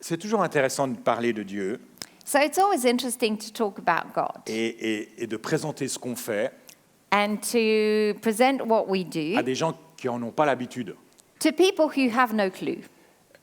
C'est toujours intéressant de parler de Dieu So it's always interesting to talk about God et de présenter ce qu'on fait and to present what we à do des gens qui n'en ont pas l'habitude. to people who have no clue.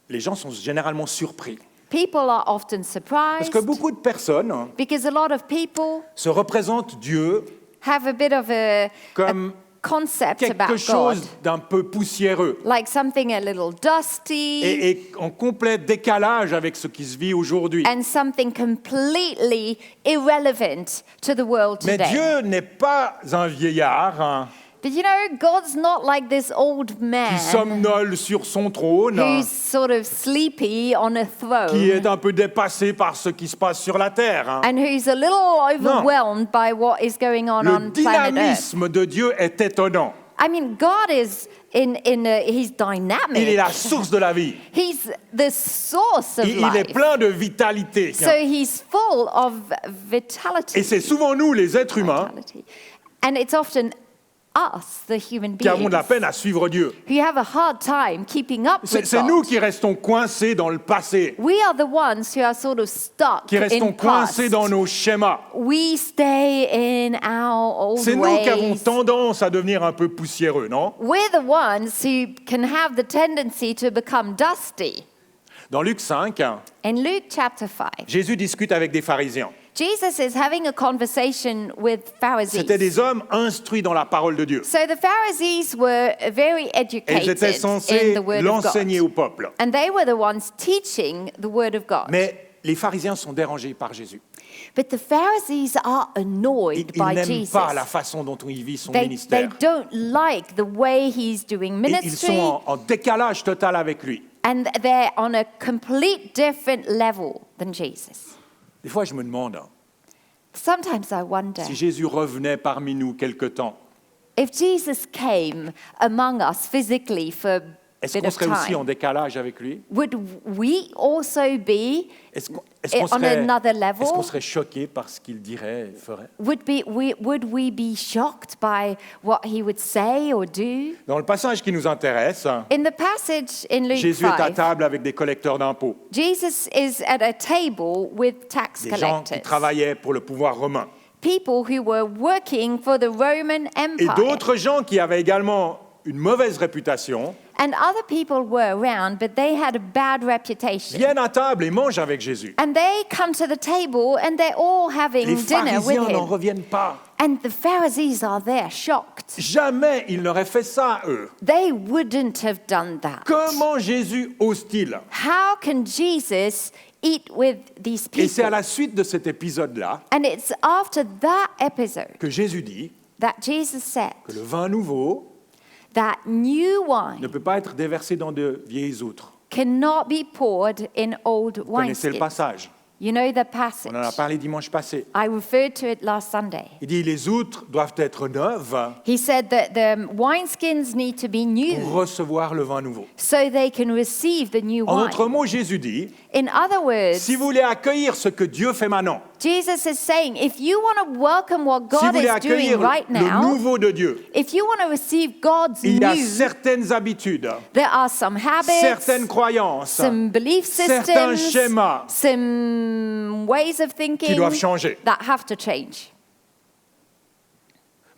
Les gens sont généralement surpris. People are often Parce surprised que beaucoup de personnes because a lot of people se représentent Dieu have a bit of a comme concept quelque about God, chose d'un peu poussiéreux like something a little dusty et en complet décalage avec ce qui se vit aujourd'hui. and something completely irrelevant to the world Mais today. Dieu n'est pas un vieillard But you know, God's not like this old qui man somnole sur son trône, who's sort of sleepy on a qui est throne un peu dépassé par ce qui se passe sur la terre. and who's a little overwhelmed by what is going on Le planet Earth. dynamisme de Dieu est étonnant. I mean, God is he's dynamic. Il est la source de la vie. He's the source of Il life. est plein de vitalité. So he's full of vitality. Et c'est souvent nous, les êtres humains, Vitality. And it's often us, the human qui avons de la beings, peine à suivre Dieu. who have a hard time keeping up with C'est God. nous qui restons coincés dans le passé, We are the ones who are sort of stuck qui restons in coincés past. dans nos schémas. We stay in our old C'est nous qui avons ways. tendance à devenir un peu poussiéreux, non? We're the ones who can have the tendency to become dusty. Dans Luc 5, In Luke chapter 5, Jésus discute avec des pharisiens. Jesus is having a conversation with Pharisees. C'était des hommes instruits dans la parole de Dieu. So the Pharisees were very Et ils étaient educated in censés the word of l'enseigner God. au peuple. And they were the ones teaching the word of God. Mais les pharisiens sont dérangés par Jésus. But the Pharisees are Ils, annoyed ils by n'aiment Jesus. pas la façon dont il vit son They ministère. don't like the way he's doing Et ils ministry, sont en décalage total avec lui. and they're on a complete different level than Jesus. Des fois, je me demande Sometimes I wonder si Jésus revenait parmi nous quelque temps, if Jesus came among us physically for a est-ce bit qu'on of serait aussi en time, décalage avec lui? would we also be Est-ce qu'on on another level? est-ce qu'on serait choqué par ce qu'il dirait et ferait? Would we be shocked by what he would say or do? Dans le passage qui nous intéresse, In the passage in Luke Jésus est à 5, table avec des collecteurs d'impôts, Jesus is at a table with tax des gens qui collectors, travaillaient pour le pouvoir romain, people who were working for the Roman et Empire. d'autres gens qui avaient également une mauvaise réputation, And other people were around, but they had a bad reputation. viennent à table et mangent avec Jésus. And they come to the table and they're all having Les dinner with pharisiens n'en him. reviennent pas. And the Pharisees are there shocked. Jamais ils n'auraient fait ça, eux. They wouldn't have done that. Comment Jésus ose-t-il? How can Jesus eat with these Et c'est à people? la suite de cet épisode-là And it's after that episode que Jésus dit that Jesus said que le vin nouveau that new ne wine peut pas être déversé dans de vieilles outres. cannot be poured in old Vous connaissez le wineskins. passage. You know the On en a passage. parlé dimanche passé. I referred to it last Sunday. Il dit les outres doivent être neuves He said that the wineskins need to be pour new recevoir le vin nouveau. so they can receive the new En d'autres wine. mots, Jésus dit, In other words, si vous voulez accueillir ce que Dieu fait maintenant, Jesus is saying, if you want to welcome what si vous God voulez is doing accueillir right le now, nouveau de Dieu, if you want to receive God's il y a new, certaines habitudes, there are some habits, certaines croyances some belief certains systems, schémas some ways of qui thinking doivent changer. that have to change.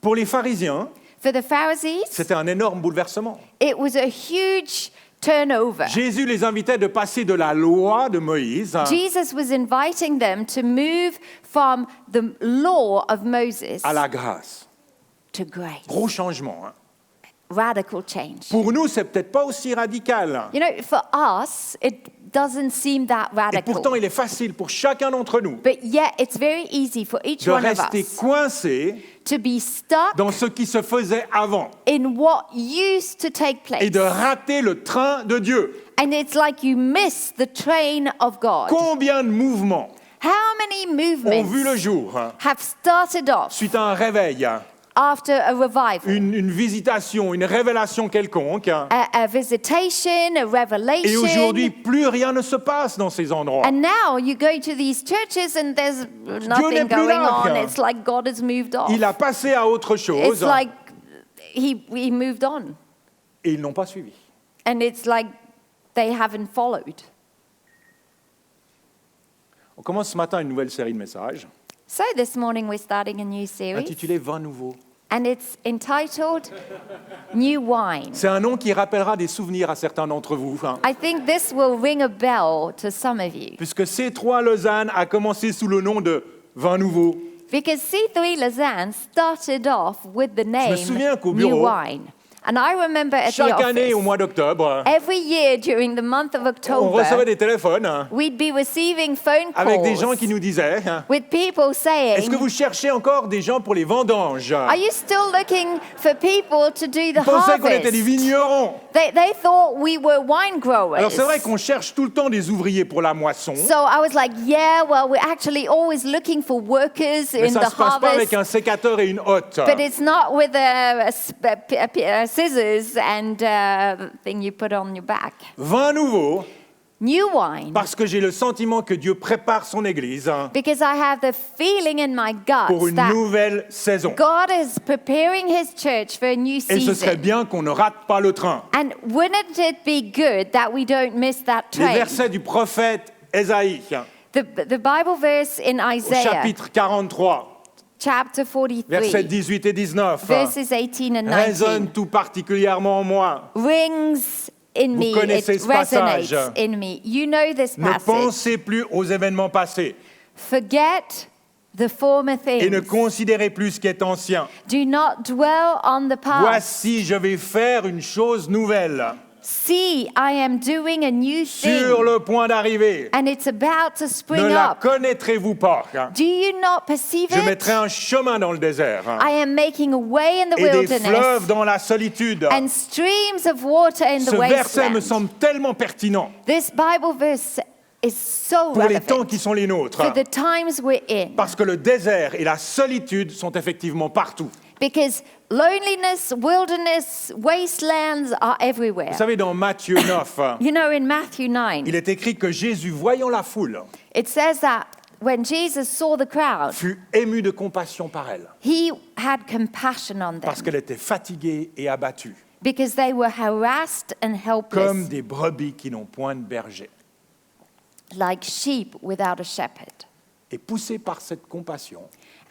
Pour les pharisiens, For the Pharisees, c'était un énorme bouleversement. it was a huge turnover. Jésus les invitait de passer de la loi de Moïse Jesus was inviting them to move from the law of Moses à la grâce. to grace. Gros changement. Hein. Radical change. Pour nous, c'est peut-être pas aussi radical. You know, for us, it doesn't seem that Et radical. pourtant, il est facile pour chacun d'entre nous But yet, it's very easy for each de one of rester us coincé to be stuck dans ce qui se faisait avant in what used to take place. et de rater le train de Dieu. And it's like you miss the train of God. Combien de mouvements How many ont vu le movements jour have started off suite à un réveil, after a revival? une visitation, une révélation quelconque, A visitation, a et revelation. aujourd'hui, plus rien ne se passe dans ces endroits. And now you go to these churches and there's n'est nothing plus going là. on. It's like God has moved off. Il a passé à autre It's chose like he moved on. et ils n'ont pas suivi. And it's like they haven't followed. commence ce matin une nouvelle série de messages So this morning we're starting a new series, intitulée Vin nouveau. and it's entitled New Wine. C'est un nom qui rappellera des souvenirs à certains d'entre vous, I think this will ring a bell to some of you, puisque C3 Lausanne a commencé sous le nom de Vin nouveau. because C3 Lausanne started off with the name souviens qu'au New bureau, Wine. And I remember at the Chaque année, au office, mois d'octobre, every year during the month of on recevait October, des téléphones we'd be receiving phone avec des gens calls qui nous disaient with people saying, Est-ce que vous cherchez encore des gens pour les vendanges? are you still looking for people to do the Ils pensaient qu'on était des harvest? vignerons. They thought we were wine growers. Alors c'est vrai qu'on cherche tout le temps des ouvriers pour la moisson, So I was like, yeah, well, we're actually always looking for workers mais in ça the ne se passe pas avec harvest. un sécateur et une hotte. But it's not with a scissors and thing you put on your back. Vin nouveau, New wine. parce que j'ai le sentiment que Dieu prépare son Église Because I have the feeling in my pour guts une that nouvelle saison. God is preparing his church for a new Et ce serait season. bien qu'on ne rate pas le train. And wouldn't it be good that we don't miss that Les train? versets du prophète Ésaïe, The Bible verse in au Isaiah, chapitre 43, chapter versets 43, 18 et 19, verses 18 and résonne 19, tout particulièrement en moi. rings in me, connaissez it ce passage. resonates in me. You know this Ne passage. pensez plus aux événements passés Forget the former et ne things. considérez plus ce qui est ancien. Do not dwell on the past. Voici, je vais faire une chose nouvelle, See, I am doing a new sur thing, le point d'arriver. and it's about to Ne spring la up. connaîtrez-vous pas? Do you not perceive Je mettrai it? un chemin dans le désert I am making a way in the et des wilderness fleuves dans la solitude. and streams of water in the Ce verset me wasteland. semble tellement pertinent This Bible verse is so pour les temps relevant qui sont les nôtres, for the times we're in, parce que le désert et la solitude sont effectivement partout. because loneliness, wilderness, wastelands are everywhere. Vous savez, dans Matthieu 9, You know, in Matthew 9, il est écrit que Jésus, voyant la foule, it says that when Jesus saw the crowd, fut ému de compassion par elle, he had compassion on them parce qu'elle était fatiguée et abattue, because they were harassed and helpless, comme des brebis qui n'ont point de berger. like sheep without a shepherd. Et poussé par cette compassion,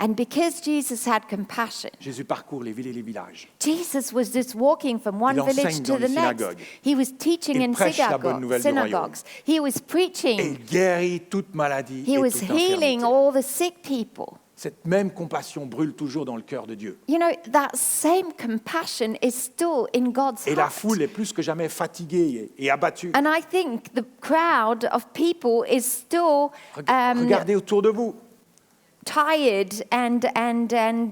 And because Jesus had compassion, Jésus parcourt les villes et les villages. Jesus was just walking from one Il village enseigne to dans the les next. synagogues. He was teaching Il in prêche la bonne nouvelle du synagogues. He was Et preaching. il guérit toute maladie He et was toute healing infirmité. all the sick people. Cette même compassion brûle toujours dans le cœur de Dieu. You know, that same compassion is still in God's Et la heart. foule est plus que jamais fatiguée et abattue. And I think the crowd of people is still Regardez autour de vous. tired and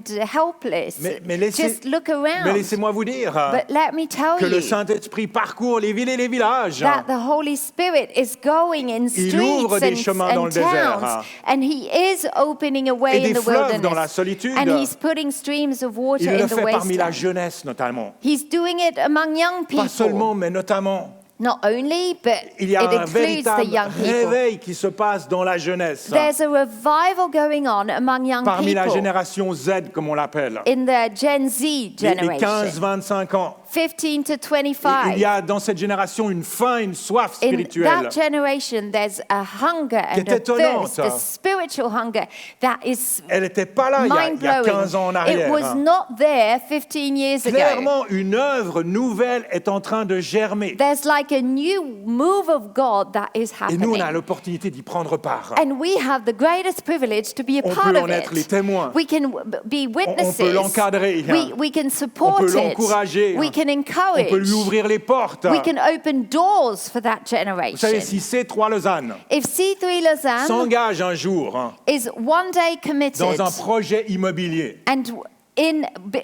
helpless. Mais Just look around. laissez-moi vous dire But let me tell que le you Saint-Esprit parcourt les villes et les villages. that the Holy Spirit is going in Il ouvre des streets chemins dans and le désert. towns, and He is opening a Et way in des the fleuves dans la wilderness, solitude. and He's putting streams of water Il in le the fait parmi la wasteland. jeunesse notamment. He's doing it among young Pas people. seulement, mais notamment. Not only, but Il y a it un includes the véritable young people. réveil qui se passe dans la jeunesse. There's a revival going on among young Parmi la people génération Z, comme on l'appelle. in the Gen Z Les generation, 15-25 ans. 15 to Et 25. il y a dans cette génération une faim, une soif In spirituelle. that generation, there's a hunger Qui and est a étonnante. thirst, a spiritual hunger that is Elle n'était pas là il y a mind-blowing. 15 ans en arrière. It was not there 15 years ago. Clairement, une œuvre nouvelle est en train de germer. There's like a new move of God that is Et nous, on happening. a l'opportunité d'y prendre part. And we have the greatest privilege to be a On part peut of en être les it. témoins. We can be witnesses. peut l'encadrer. We can support On peut it. l'encourager. We can On encourage. peut lui ouvrir les portes. We can open doors for that Vous savez, generation. si C3 Lausanne If C3 Lausanne s'engage un jour is one day dans committed un projet immobilier, and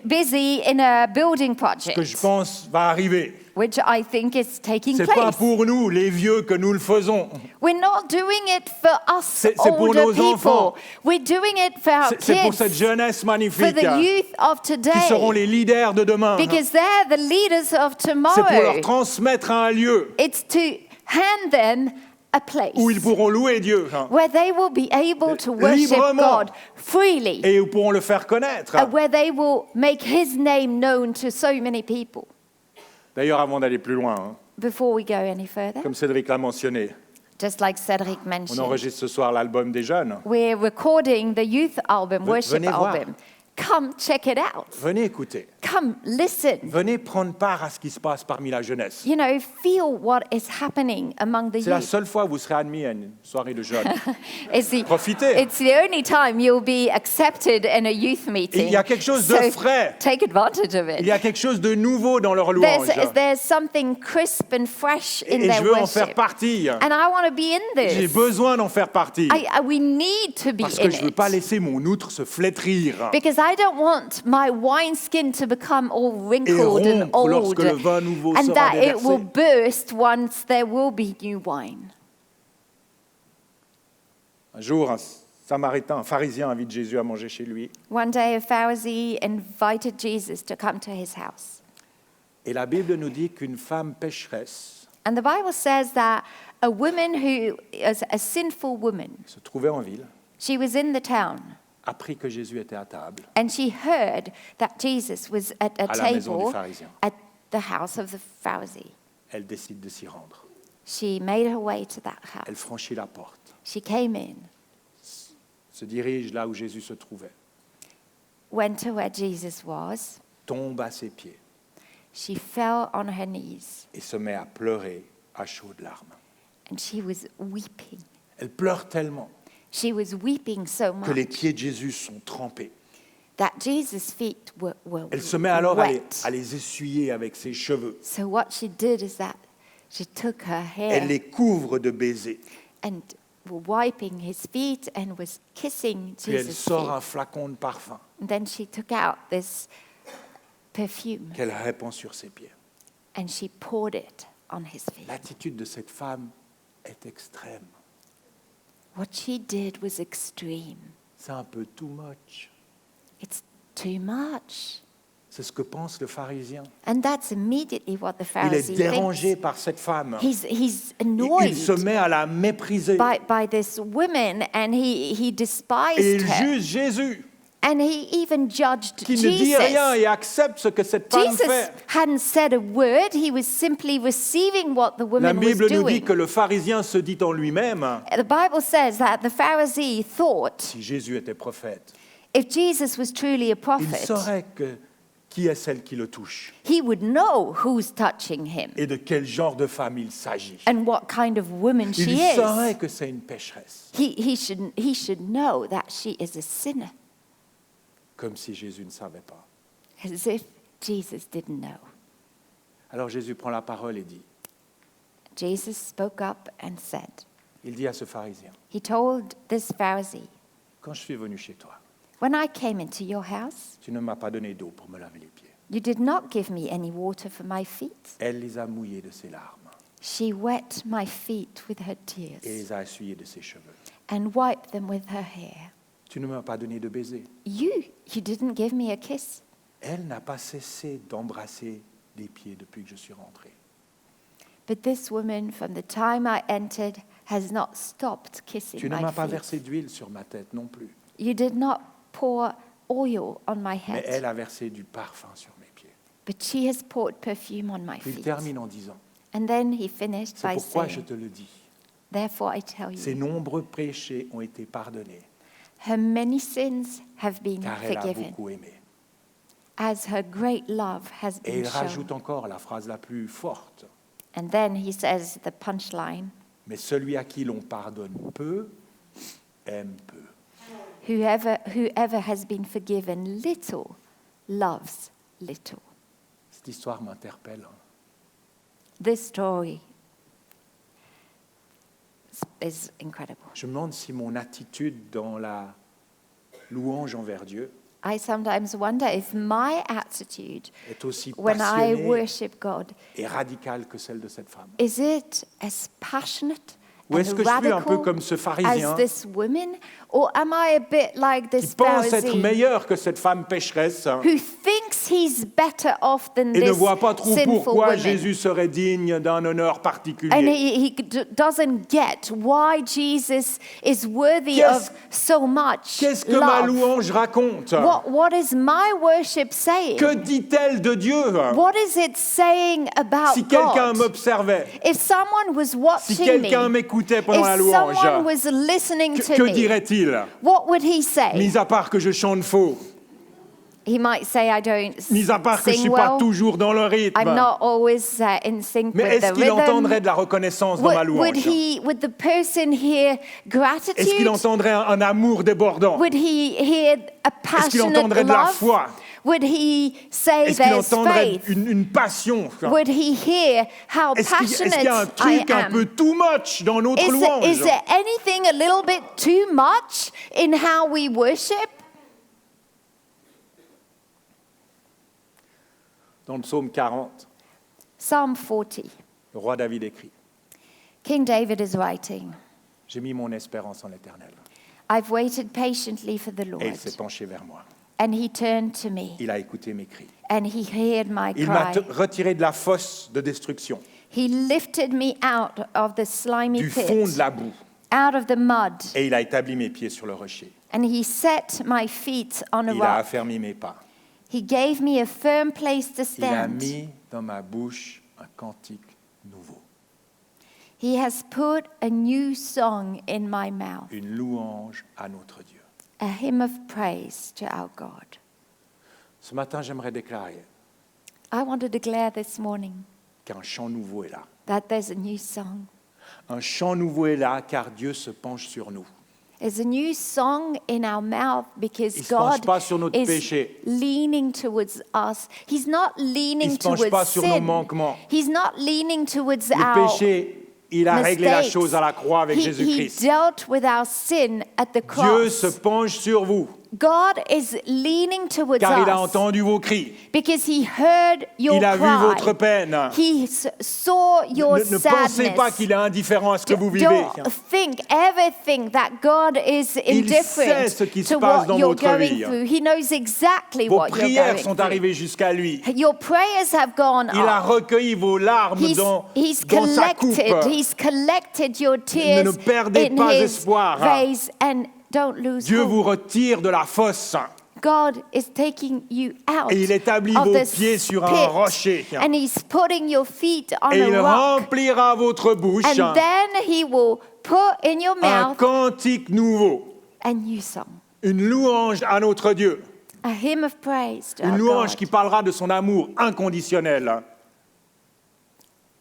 busy in a building que je project, pense va arriver, which I think is taking c'est pas place. pour nous, les vieux, que nous le faisons. We're not doing it for us C'est pour older nos people. enfants. We're doing it for our C'est pour cette kids, jeunesse for magnifique the youth of qui seront today, les leaders de demain. because they're the leaders of C'est pour leur tomorrow. transmettre un lieu It's to hand them a place où ils pourront louer Dieu where they will be able to worship librement. God freely, et où pourront le faire connaître. where they will make His name known to so many people. D'ailleurs, avant d'aller plus loin, Before we go any further, comme Cédric l'a mentionné, just like Cedric On mentioned. enregistre ce soir l'album des jeunes. We're recording the youth album, worship venez voir. album. Come check it out. Venez écouter. Come listen. Venez prendre part à ce qui se passe parmi la jeunesse. You know, feel what is happening among the C'est la youth. seule fois où vous serez admis à une soirée de jeunes. It's Profitez. it's the only time you'll be accepted in a youth meeting. Il y a quelque chose de So frais. take advantage of Il it. y a quelque chose de nouveau dans leur louange. There's something crisp and fresh in Et their je veux en faire worship. partie. And I want to be in J'ai this. besoin d'en faire partie. We need to be Parce in que je ne veux it. pas laisser mon outre se flétrir Because I don't want my wineskin to become all et wrinkled and rompre lorsque old, le vin nouveau and sera that it will déversé. burst once there will be new wine. Un jour, un pharisien invite Jésus à manger chez lui. One day, a Pharisee invited Jesus to come to his house. Et la Bible nous dit qu'une femme pécheresse And the Bible says that a woman who is a sinful woman, se trouvait en ville, she was in the town, apprit que Jésus était à table and she heard that Jesus was at a à la maison du table pharisien. at the house of the Pharisee. Elle décide de s'y rendre. She made her way to that Elle house. franchit la porte, She came in, se dirige là où Jésus se trouvait, went to where Jesus was. tombe à ses pieds She fell on her knees et se met à pleurer à chaudes larmes. and she was weeping. Elle pleure tellement She was weeping so que les much pieds de Jésus sont trempés. that Jesus' feet were Elle se met alors à wet. les essuyer avec ses cheveux. So what she did is that she took her Elle hair les couvre de baisers. and was wiping his feet and was kissing Puis elle Jesus' sort feet. un flacon de parfum And then she took out this perfume qu'elle répand sur ses pieds. and she poured it on his feet. L'attitude de cette femme est extrême. What she did was extreme. C'est un peu too much. It's too much. C'est ce que pense le pharisien. And that's immediately what the Il est Pharisee dérangé thinks. par cette femme. He's Il annoyed se met à la mépriser. by this woman, and he Et despised il her. juge Jésus, And he even judged qui ne dit rien Jesus. et accepte ce que cette femme Jesus fait. hadn't said a word. He was simply receiving what the La woman was Bible nous dit doing. que le pharisien se dit en lui-même, The Bible says that the Pharisee thought si Jésus était prophète, if Jesus was truly a il prophet, saurait qui est celle qui le touche he would know who's touching him et de quel genre de femme il s'agit. and what kind of woman she Il is. saurait que c'est une pécheresse, He should know that she is a sinner, comme si Jésus ne savait pas. as if Jesus didn't know. Alors Jésus prend la parole et dit, Jesus spoke up and said, il dit à ce pharisien, he told this Pharisee, quand je suis venu chez toi, when I came into your house, tu ne m'as pas donné d'eau pour me laver les pieds. you did not give me any water for my feet. Elle les a mouillés de ses larmes She wet my feet with her et tears les a essuyés de ses cheveux. and wiped them with her hair. Tu ne m'as pas donné de baiser. You didn't give me a kiss. Elle n'a pas cessé d'embrasser des pieds depuis que je suis rentré. But this woman, from the time I entered, has not stopped kissing Tu ne my m'as pas feet. versé d'huile sur ma tête non plus, You did not pour oil on my mais elle head, a versé du parfum sur mes pieds. but she has poured perfume on my Puis il feet. termine en disant, And then he finished c'est by pourquoi je saying, te le dis, therefore I tell ses you, nombreux péchés ont été pardonnés, her many sins have been car elle a forgiven, beaucoup aimé. as her great love has Et been il rajoute shown. encore la phrase la plus forte, And then he says the punchline, mais celui à qui l'on pardonne peu, aime peu. whoever has been forgiven little loves little. Cette histoire m'interpelle. This story is incredible. Je me demande si mon attitude dans la louange envers Dieu I sometimes wonder if my attitude est aussi when I passionnée worship God, et radicale que celle de cette femme. is it as passionate Ou est-ce and que je suis un peu radical comme ce as pharisien this woman? Or am I a bit like qui this pense être Pharisee meilleur que cette femme pécheresse who thinks he's better off than Et ne this voit pas trop sinful pourquoi woman. Jésus serait digne d'un honneur And particulier. he doesn't get why Jesus is worthy of so much Qu'est-ce que ma love. louange raconte? What is my worship saying? Que dit-elle de Dieu? What is it saying about Si quelqu'un God? m'observait, If someone was si watching quelqu'un me, m'écoutait pendant la if louange, someone was listening to que me, dirait-il? what would he say? Mis à part que je chante faux, He might say, I don't mis à part que je sing suis pas well. toujours dans le rythme. I'm not always in sync Mais with est-ce the qu'il entendrait rhythm. de la reconnaissance dans ma louange? Would the person hear Est-ce qu'il gratitude? entendrait un amour débordant? Would he hear a Est-ce qu'il passionate entendrait de la love? foi? Would he say Est-ce qu'il there's entendrait faith? une passion? Would he hear how Est-ce qu'il y a un passionate I truc un peu am? too much dans notre Is louange? there anything a little bit too much in how we worship? Dans le psaume 40, Psalm 40. le roi David écrit, King David is writing, « J'ai mis mon espérance en l'Éternel. I've waited patiently for the Et Lord, il s'est penché vers moi. and he turned to me, Il a écouté mes cris. and he heard my Il m'a cry. retiré de la fosse de destruction, He lifted me out of the slimy du fond pit, de la boue, out of the mud, et il a établi mes pieds sur le rocher. and he set my feet on a Il a rock. affermi mes pas. He gave me a firm place to Il a stand. mis dans ma bouche un cantique nouveau, He has put a new song in my mouth, une louange à notre Dieu. a hymn of praise to our God. Ce matin, j'aimerais déclarer I want to declare this morning qu'un chant nouveau est là. that there's a new song. Un chant nouveau est là car Dieu se penche sur nous. There's a new song in our mouth because Il se penche God pas sur notre is péché. leaning towards us. He's not leaning Il se penche towards pas sur nos sin. manquements. He's not leaning towards Le our péché, il a réglé la mistakes. chose à la croix avec He Jésus-Christ. dealt with our sin at the Dieu se cross. penche sur vous God is leaning towards car il a us entendu vos cris. because he heard your Il a vu votre cry. peine. He saw your Ne pensez pas sadness. qu'il est indifférent à ce que vous vivez. Don't ever think that God is Il sait indifferent ce qui se to passe what dans you're votre going vie. through. He knows exactly Vos what you're prières going sont through. arrivées jusqu'à lui. Your prayers have gone Il a up. recueilli vos larmes He's dans sa coupe. collected your tears Ne perdez in pas his espoir. vase, and don't lose Dieu vous hope. retire de la fosse God is taking you out et il établit of vos the pieds sur un pit, rocher. and he's putting your feet on Et a il rock. remplira votre bouche And then he will put in your un mouth cantique nouveau, a new song, une louange à notre Dieu, a hymn of praise to une our louange God. qui parlera de son amour inconditionnel,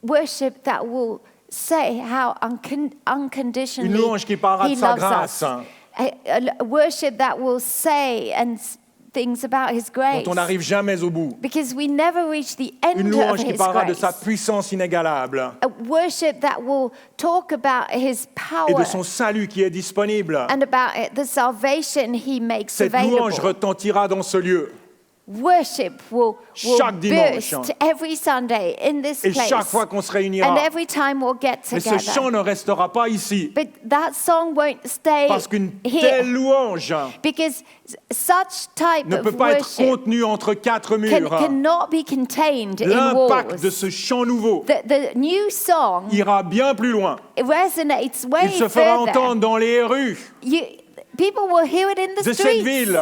Worship that will say how une unconditionally louange qui parlera he de sa loves grâce, us. A worship that will say things about his grace. dont on n'arrive jamais au bout, Because we never reach the end une of louange qui his parlera de grace. sa puissance inégalable A worship that will talk about his et power de son salut qui est disponible. and about the salvation he makes Cette louange available. retentira dans ce lieu. Worship will Chaque dimanche. burst every Sunday in this Et place. chaque fois qu'on se réunira. And every time we'll get Mais ce together. chant ne restera pas ici. But that song won't stay Parce qu'une here. telle louange Because such type ne peut of pas être worship contenue entre quatre murs. cannot be contained in L'impact de walls. ce chant nouveau The new song ira bien plus loin. resonates way Il se fera further. entendre dans les rues People will hear it in the de cette streets. ville,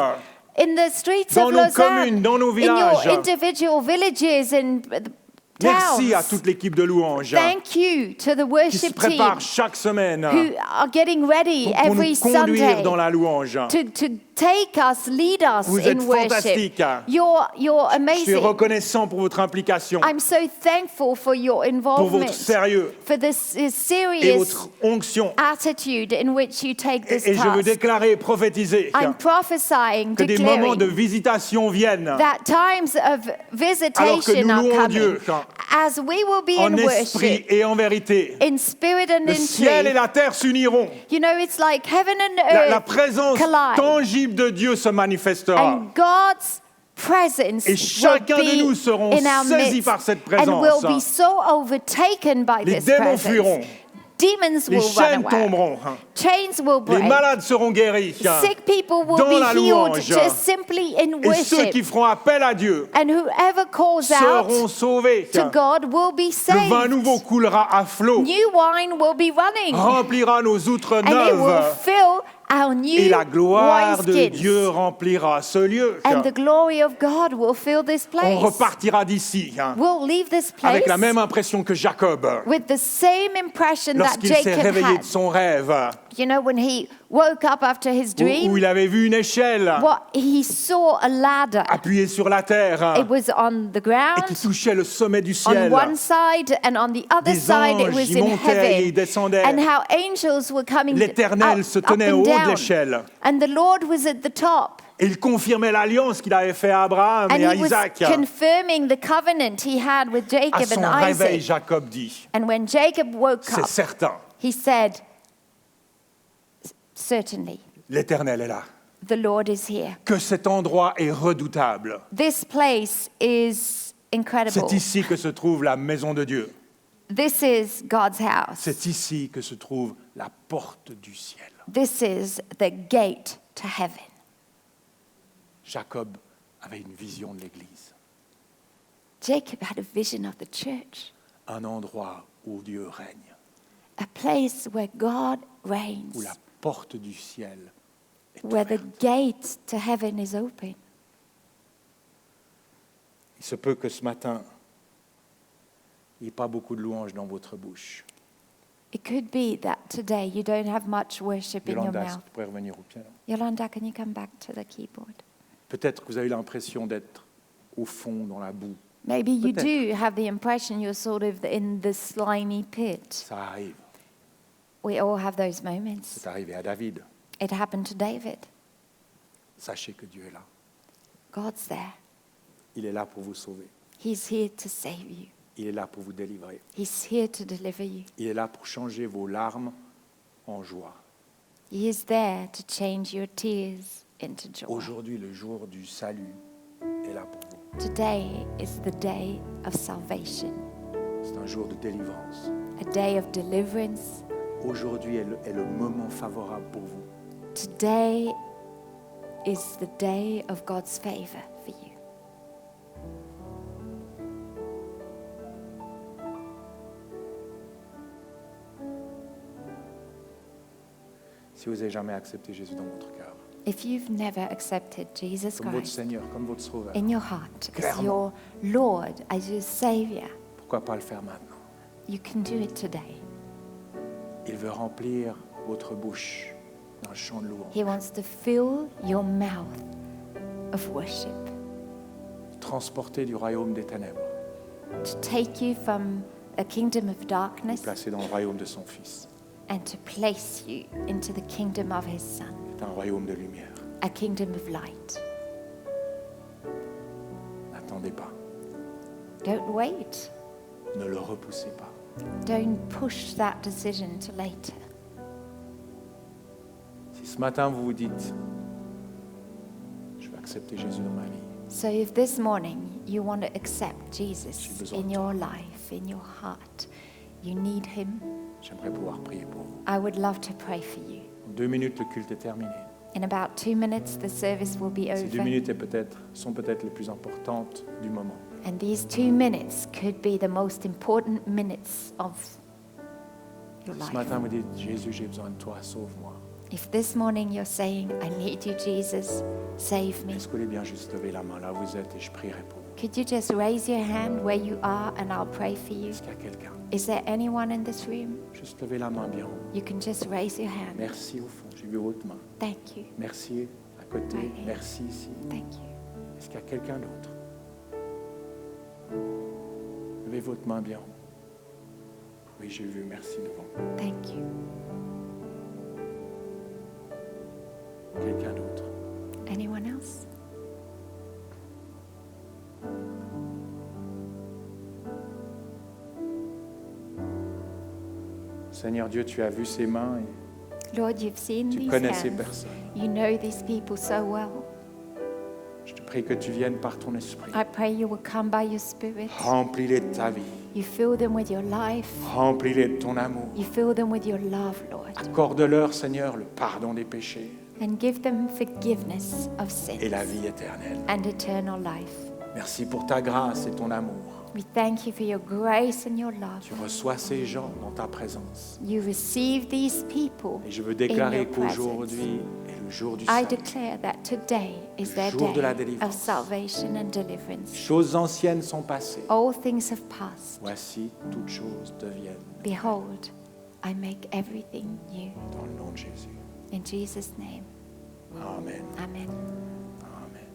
In the streets dans of nos Lausanne, communes, dans nos in your villages. individual villages and Merci à towns. toute l'équipe de louanges Thank you to the qui se worship prépare team chaque semaine who are getting ready pour nous every conduire Sunday dans la louange. to take us, lead us Vous in êtes worship. fantastique. You're Je suis amazing. reconnaissant pour votre implication, I'm so thankful for your pour involvement, votre sérieux for this et serious votre onction. attitude in which you take this Et je veux task. déclarer et prophétiser I'm prophesying, que des moments de declaring visitation viennent that times of alors que visitation nous are louons coming Dieu as we will be en in esprit worship, et en vérité. in spirit and Le in ciel et truth. la terre s'uniront. You know, it's like heaven and La earth présence collide. tangible de Dieu se manifestera. And God's presence Et will chacun de nous be serons in our saisis midst par cette and will be présence. so overtaken by Les this démons fuiront. presence. Demons Les will run chaînes away. tomberont. Chains will Les break. malades seront guéris. Sick people will Dans la be healed louange. just simply in Et ceux worship. qui feront appel à Dieu And whoever calls seront out sauvés. to God will be Le vin saved. nouveau coulera à flot, New wine will be running. remplira nos outres And it will neuves. fill our Et new la gloire de wineskins. Dieu remplira ce lieu. And the glory of God will fill this On place. repartira d'ici We'll leave this place avec la même impression que Jacob with the same impression that lorsqu'il s'est Jacob réveillé had. de son rêve, You know, when he woke up after his où dream, il avait vu une échelle he saw a ladder. appuyée sur la terre It was on the et ground, qui touchait le sommet du on ciel. one side, and on the other Des side it anges was y in montaient et y heaven. descendaient. And how angels were coming L'Éternel se tenait up au and haut de down. l'échelle. And the Lord was at the top. Et il confirmait l'alliance qu'il avait fait à Abraham And et à he was Isaac. confirming the covenant he had with À Jacob son and réveil, Isaac. Jacob dit, And when Jacob woke c'est up, certain, he said, certainly, l'Éternel est là. the Lord is here. Que cet endroit est redoutable. This place is incredible. C'est ici que se trouve la maison de Dieu. This is God's house. C'est ici que se trouve la porte du ciel. This is the gate to heaven. Jacob avait une vision de l'Église. Jacob had a vision of the church, Un endroit où Dieu règne, a place where God où reigns, la porte du ciel est where the ouverte. gate to heaven is open. Il se peut que ce matin, il n'y ait pas beaucoup de louanges dans votre bouche. It could be that today you don't have much worship in your Yolanda, mouth. tu pourrais revenir au piano. Yolanda, can you come back to the keyboard? Peut-être que vous avez l'impression d'être au fond, dans la boue. Maybe you Peut-être. do have the impression you're sort of in the slimy pit. Ça arrive. We all have those moments. C'est arrivé à David. It happened to David. Sachez que Dieu est là. God's there. Il est là pour vous sauver. He's here to save you. Il est là pour vous délivrer. He's here to deliver you. Il est là pour changer vos larmes en joie. He is there to change your tears into joy. Aujourd'hui, le jour du salut est là pour vous. Today is the day of salvation, C'est un jour de délivrance. a day of deliverance. Aujourd'hui est le moment favorable pour vous. Today is the day of God's favor for you. Si vous n'avez jamais accepté Jésus dans votre cœur, If you've never accepted Jesus comme votre Christ Seigneur, comme votre Sauveur, in your heart as Clairement. your Lord, as your Savior, pourquoi pas le faire maintenant? you can do it today. Il veut remplir votre bouche d'un chant de louange, He wants to fill your mouth of worship, transporter du royaume des ténèbres, to take you from a kingdom of darkness placer dans le royaume de son Fils, and to place you into the kingdom of His Son, c'est un royaume de lumière. a kingdom of light. N'attendez pas, Don't wait. ne le repoussez pas. Don't push that decision to later. Si ce matin vous vous dites, je vais accepter Jésus dans ma vie, So if this morning you want to accept Jesus J'ai besoin in de your life, in your heart, you need Him, j'aimerais pouvoir prier pour vous. I would love to pray for you. En 2 minutes, le culte est terminé. In about 2 minutes, the service will be Ces 2 over. minutes sont peut-être les plus importantes du moment. And these 2 minutes could be the most important minutes of your Ce life. matin, vous dites, Jésus, j'ai besoin de toi, sauve-moi. If this morning you're saying, I need you, Jesus, save me, Est-ce que vous voulez bien juste lever la main là où vous êtes et je prierai pour vous? could you just raise your hand where you are and I'll pray for you? Est-ce qu'il y a quelqu'un? Is there anyone in this room? Juste lever la main bien haut. You can just raise your hand. Merci au fond, j'ai vu votre main. Thank you. Merci à côté, Ouais. merci ici. Thank you. Est-ce qu'il y a quelqu'un d'autre? Levez votre main bien haut. Oui, j'ai vu, merci devant. Thank you. Quelqu'un d'autre? Anyone else? Seigneur Dieu, tu as vu ces mains Lord, you've seen et tu these connais ces hands. personnes. You know these people so well. Je te prie que tu viennes par ton esprit. I pray you will come by your Spirit. Remplis-les de ta vie. You fill them with your life. Remplis-les de ton amour. You fill them with your love, Lord. Accorde-leur, Seigneur, le pardon des péchés And give them forgiveness of sins et la vie éternelle. and eternal life. Merci pour ta grâce et ton amour. We thank you for your grace and your love. Tu reçois ces gens dans ta présence. You receive these people Et je veux in déclarer your presence. qu'aujourd'hui est le jour du I salut. declare that today is their jour de la day délivrance. of salvation and deliverance. Choses anciennes sont passées. All things have passed. Voici, toutes choses deviennent Behold, I make everything new. dans le nom de Jésus. In Jesus' name, Amen. amen. Amen.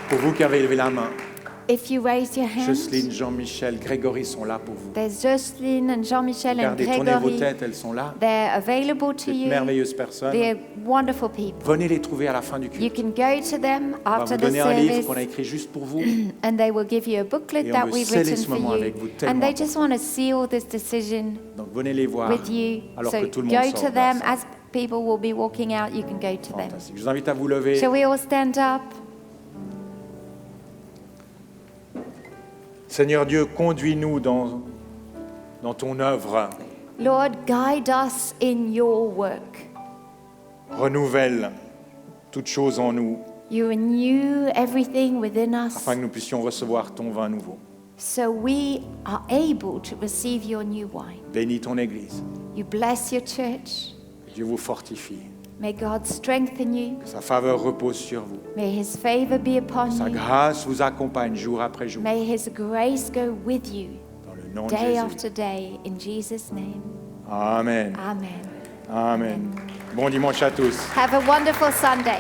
Pour vous qui avez levé la main, If you raise your hand, Jocelyne, Jean-Michel, Grégory sont là pour vous. there's Jocelyn and Jean-Michel and Regardez, tournez vos Gregory. têtes, elles sont là. They're available to Ces you. merveilleuses personnes. They're wonderful people. Venez les trouver à la fin du You culte. can go to them On va after vous the donner un livre service qu'on a écrit juste pour vous. and they will give you a booklet Et on that veut we've sceller written ce for moment you. avec vous, And tellement they just want to seal this decision Donc venez les voir with you. alors So que tout le go monde to sort. de them la salle. as people will be walking out. You can go to them. Fantastique. Je vous invite à vous lever. Shall we all stand up? Seigneur Dieu, conduis-nous dans ton œuvre. Lord, guide us in your work. Renouvelle toutes choses en nous You renew everything within us afin que nous puissions recevoir ton vin nouveau. so we are able to receive your new wine. Bénis ton Église. You bless your church. Que Dieu vous fortifie. May God strengthen you. Que sa faveur repose sur vous. May his favor be upon Sa you. grâce vous accompagne jour après jour. May his grace go with you Dans le nom de day Jésus. after day. In Jesus' name, Amen. amen. Amen. Bon dimanche à tous. Have a wonderful Sunday.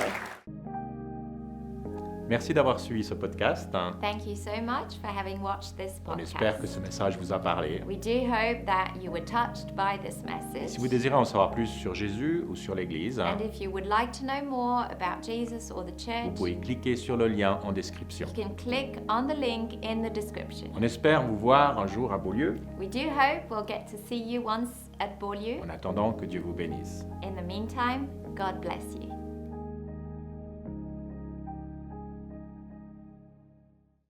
Merci d'avoir suivi ce podcast. Thank you so much for having watched this On espère que podcast. ce message vous a parlé. We do hope that you were touched by this message. Si vous désirez en savoir plus sur Jésus ou sur l'Église, And if you would like to know more about Jesus or the vous church, pouvez cliquer sur le lien en description. you can click on the link in the description. On espère vous voir un jour à Beaulieu. We do hope we'll get to see you once at Beaulieu. En attendant, que Dieu vous bénisse. In the meantime, God bless you.